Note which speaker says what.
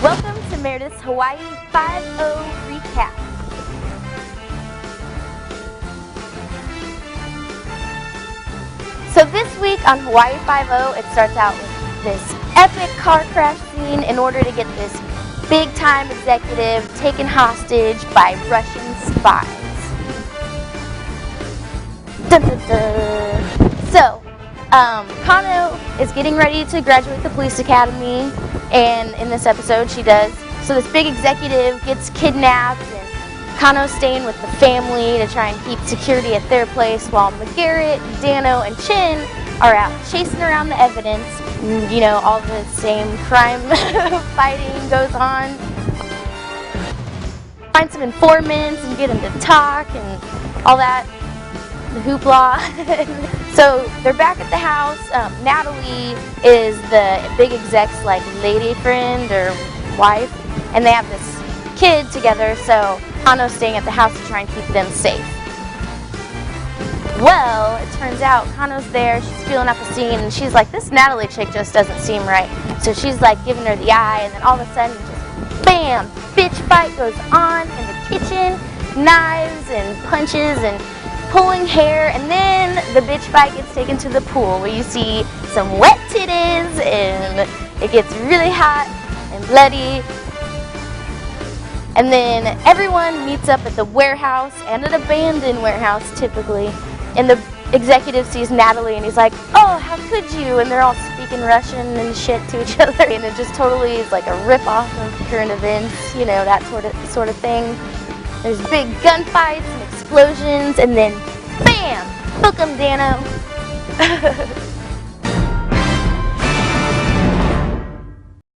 Speaker 1: Welcome to Meredith's Hawaii 5-0 recap. So this week on Hawaii 5-0, it starts out with this epic car crash scene in order to get this big-time executive taken hostage by Russian spies. Dun, dun, dun. So, Kano is getting ready to graduate the police academy, and in this episode she does. So this big executive gets kidnapped, and Kano's staying with the family to try and keep security at their place, while McGarrett, Dano, and Chin are out chasing around the evidence. You know, all the same crime fighting goes on. Find some informants and get them to talk and all that. The hoopla. So they're back at the house. Natalie is the big exec's like lady friend or wife, and they have this kid together, so Kano's staying at the house to try and keep them safe. Well, it turns out Kano's there, she's feeling out the scene, and she's like, this Natalie chick just doesn't seem right. So she's like giving her the eye, and then all of a sudden, just bam, bitch fight goes on in the kitchen, knives and punches and pulling hair, and then the bitch fight gets taken to the pool where you see some wet titties and it gets really hot and bloody. And then everyone meets up at the warehouse, and an abandoned warehouse typically, and the executive sees Natalie and he's like, oh, how could you? And they're all speaking Russian and shit to each other, and it just totally is like a rip-off of current events, you know, that sort of thing. There's big gunfights and explosions, and then bam! Book 'em, Dano!